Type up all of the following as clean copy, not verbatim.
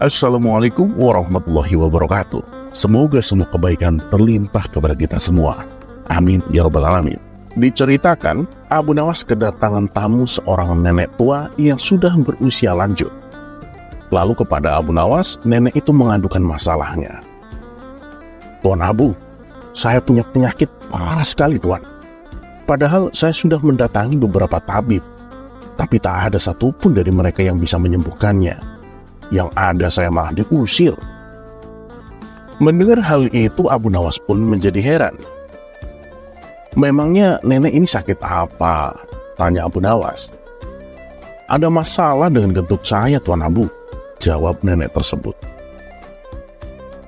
Assalamualaikum warahmatullahi wabarakatuh. Semoga semua kebaikan terlimpah kepada kita semua. Amin ya rabbal alamin. Diceritakan, Abu Nawas kedatangan tamu seorang nenek tua yang sudah berusia lanjut. Lalu kepada Abu Nawas, nenek itu mengadukan masalahnya. "Tuan Abu, saya punya penyakit parah sekali, Tuan. Padahal saya sudah mendatangi beberapa tabib, tapi tak ada satupun dari mereka yang bisa menyembuhkannya. Yang ada saya malah diusir." Mendengar hal itu, Abu Nawas pun menjadi heran. "Memangnya nenek ini sakit apa?" tanya Abu Nawas. "Ada masalah dengan kentut saya, Tuan Abu," jawab nenek tersebut.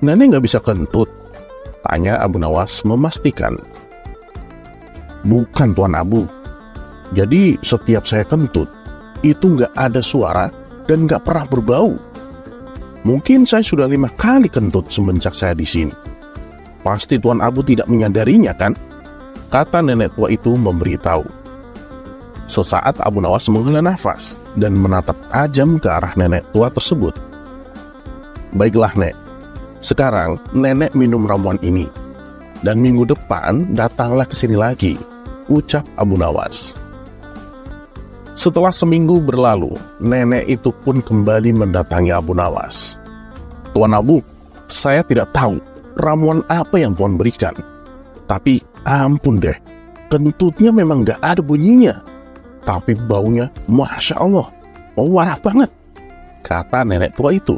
"Nenek nggak bisa kentut?" tanya Abu Nawas memastikan. "Bukan, Tuan Abu. Jadi setiap saya kentut, itu nggak ada suara dan nggak pernah berbau. Mungkin saya sudah 5 kali kentut semenjak saya di sini. Pasti Tuan Abu tidak menyadarinya, kan?" kata nenek tua itu memberitahu. Sesaat Abu Nawas menghela nafas dan menatap tajam ke arah nenek tua tersebut. "Baiklah, Nek. Sekarang nenek minum ramuan ini. Dan minggu depan datanglah ke sini lagi," ucap Abu Nawas. Setelah seminggu berlalu, nenek itu pun kembali mendatangi Abu Nawas. "Tuan Abu, saya tidak tahu ramuan apa yang Tuan berikan. Tapi ampun deh, kentutnya memang gak ada bunyinya. Tapi baunya, Masya Allah, parah banget," kata nenek tua itu.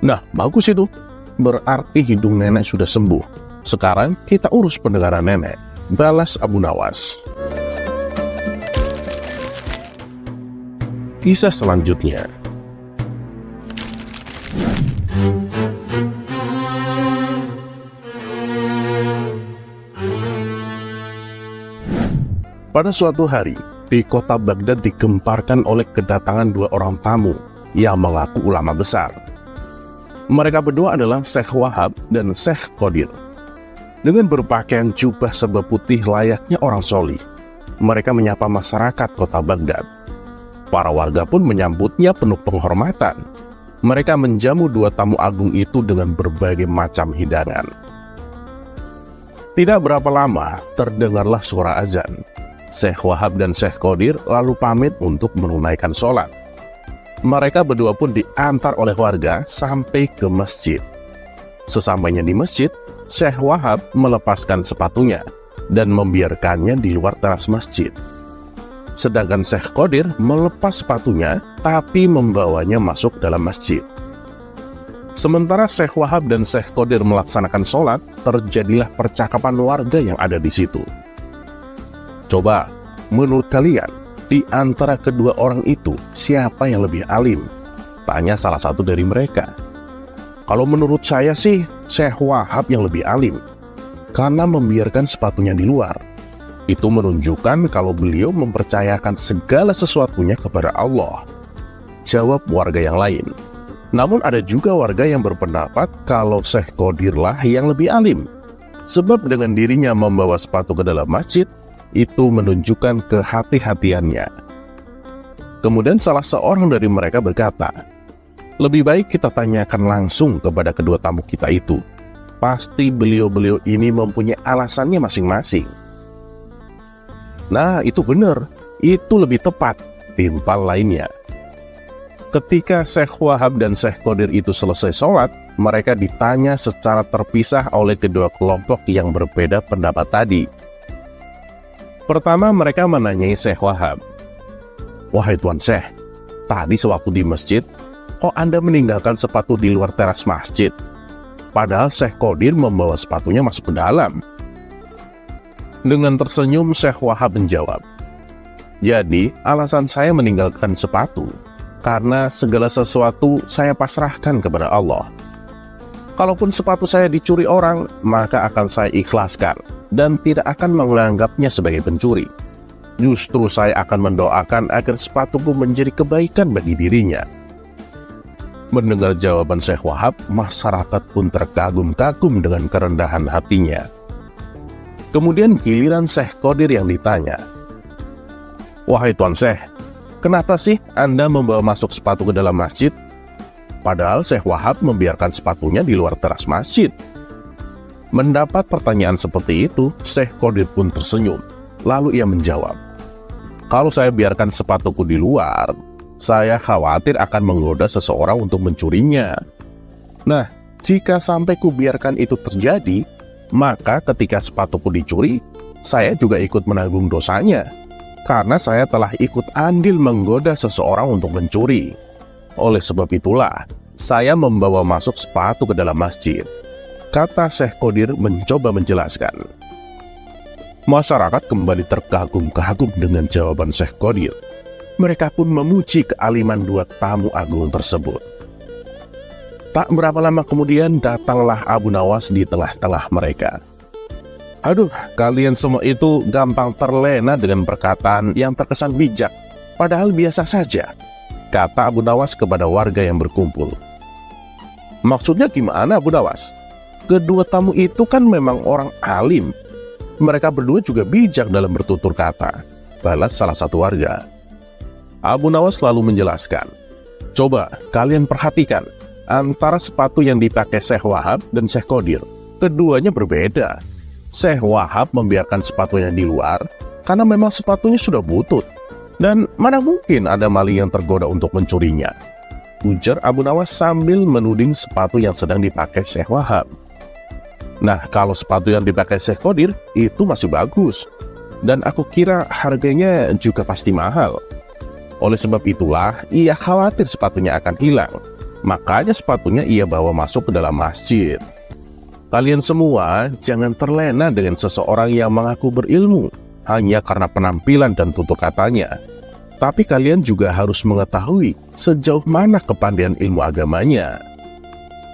"Nah, bagus itu. Berarti hidung nenek sudah sembuh. Sekarang kita urus pendengaran nenek," balas Abu Nawas. Kisah selanjutnya. Pada suatu hari, di kota Baghdad digemparkan oleh kedatangan 2 orang tamu yang mengaku ulama besar. Mereka berdua adalah Syekh Wahab dan Syekh Qadir. Dengan berpakaian jubah serba putih layaknya orang solih, mereka menyapa masyarakat kota Baghdad. Para warga pun menyambutnya penuh penghormatan. Mereka menjamu 2 tamu agung itu dengan berbagai macam hidangan. Tidak berapa lama, terdengarlah suara azan. Syekh Wahab dan Syekh Qadir lalu pamit untuk menunaikan sholat. Mereka berdua pun diantar oleh warga sampai ke masjid. Sesampainya di masjid, Syekh Wahab melepaskan sepatunya dan membiarkannya di luar teras masjid. Sedangkan Syekh Qadir melepas sepatunya tapi membawanya masuk dalam masjid. Sementara Syekh Wahab dan Syekh Qadir melaksanakan sholat, terjadilah percakapan warga yang ada di situ. "Coba, menurut kalian, di antara kedua orang itu, siapa yang lebih alim?" tanya salah satu dari mereka. "Kalau menurut saya sih, Syekh Wahab yang lebih alim, karena membiarkan sepatunya di luar. Itu menunjukkan kalau beliau mempercayakan segala sesuatunya kepada Allah," jawab warga yang lain. Namun ada juga warga yang berpendapat kalau Syekh Qadirlah yang lebih alim, sebab dengan dirinya membawa sepatu ke dalam masjid, itu menunjukkan kehati-hatiannya. Kemudian salah seorang dari mereka berkata, "Lebih baik kita tanyakan langsung kepada kedua tamu kita itu. Pasti beliau-beliau ini mempunyai alasannya masing-masing." "Nah, itu benar. Itu lebih tepat," timpal lainnya. Ketika Syekh Wahab dan Syekh Qadir itu selesai sholat, mereka ditanya secara terpisah oleh kedua kelompok yang berbeda pendapat tadi. Pertama, mereka menanyai Syekh Wahab, "Wahai Tuan Syekh, tadi sewaktu di masjid, kok Anda meninggalkan sepatu di luar teras masjid? Padahal Syekh Qadir membawa sepatunya masuk ke dalam." Dengan tersenyum, Syekh Wahab menjawab, "Jadi, alasan saya meninggalkan sepatu, karena segala sesuatu saya pasrahkan kepada Allah. Kalaupun sepatu saya dicuri orang, maka akan saya ikhlaskan dan tidak akan menganggapnya sebagai pencuri. Justru saya akan mendoakan agar sepatuku menjadi kebaikan bagi dirinya." Mendengar jawaban Syekh Wahab, masyarakat pun terkagum-kagum dengan kerendahan hatinya. Kemudian giliran Syekh Qadir yang ditanya, "Wahai Tuan Syekh, kenapa sih Anda membawa masuk sepatu ke dalam masjid?" Padahal Syekh Wahab membiarkan sepatunya di luar teras masjid. Mendapat pertanyaan seperti itu, Syekh Qadir pun tersenyum. Lalu ia menjawab, "Kalau saya biarkan sepatuku di luar, saya khawatir akan menggoda seseorang untuk mencurinya. Nah, jika sampai kubiarkan itu terjadi, maka ketika sepatuku dicuri, saya juga ikut menanggung dosanya, karena saya telah ikut andil menggoda seseorang untuk mencuri. Oleh sebab itulah, saya membawa masuk sepatu ke dalam masjid," kata Syekh Qadir mencoba menjelaskan. Masyarakat kembali terkagum-kagum dengan jawaban Syekh Qadir. Mereka pun memuji kealiman dua tamu agung tersebut. Tak berapa lama kemudian datanglah Abu Nawas di tengah-tengah mereka. "Aduh, kalian semua itu gampang terlena dengan perkataan yang terkesan bijak, padahal biasa saja," kata Abu Nawas kepada warga yang berkumpul. "Maksudnya gimana, Abu Nawas? Kedua tamu itu kan memang orang alim. Mereka berdua juga bijak dalam bertutur kata," balas salah satu warga. Abu Nawas lalu menjelaskan, "Coba kalian perhatikan antara sepatu yang dipakai Syekh Wahab dan Syekh Qadir. Keduanya berbeda. Syekh Wahab membiarkan sepatunya di luar karena memang sepatunya sudah butut. Dan mana mungkin ada maling yang tergoda untuk mencurinya," ujar Abu Nawas sambil menuding sepatu yang sedang dipakai Syekh Wahab. "Nah, kalau sepatu yang dipakai Syekh Qadir itu masih bagus. Dan aku kira harganya juga pasti mahal. Oleh sebab itulah ia khawatir sepatunya akan hilang. Makanya sepatunya ia bawa masuk ke dalam masjid. Kalian semua jangan terlena dengan seseorang yang mengaku berilmu hanya karena penampilan dan tutur katanya. Tapi kalian juga harus mengetahui sejauh mana kepandaian ilmu agamanya."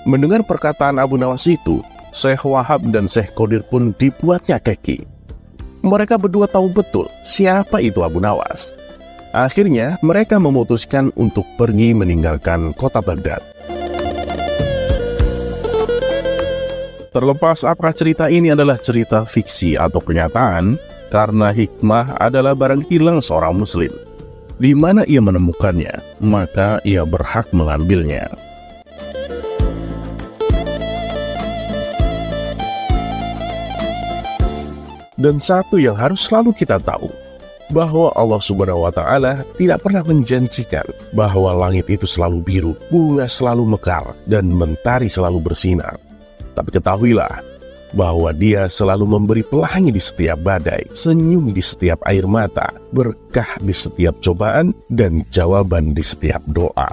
Mendengar perkataan Abu Nawas itu, Syekh Wahab dan Syekh Qadir pun dibuatnya keki. Mereka berdua tahu betul siapa itu Abu Nawas. Akhirnya mereka memutuskan untuk pergi meninggalkan kota Baghdad. Terlepas apakah cerita ini adalah cerita fiksi atau kenyataan, karena hikmah adalah barang hilang seorang muslim. Di mana ia menemukannya, maka ia berhak mengambilnya. Dan satu yang harus selalu kita tahu, bahwa Allah Subhanahu wa Ta'ala tidak pernah menjanjikan bahwa langit itu selalu biru, bunga selalu mekar, dan mentari selalu bersinar. Tapi ketahuilah bahwa Dia selalu memberi pelangi di setiap badai, senyum di setiap air mata, berkah di setiap cobaan, dan jawaban di setiap doa.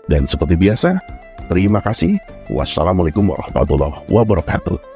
Dan seperti biasa, terima kasih. Wassalamualaikum warahmatullahi wabarakatuh.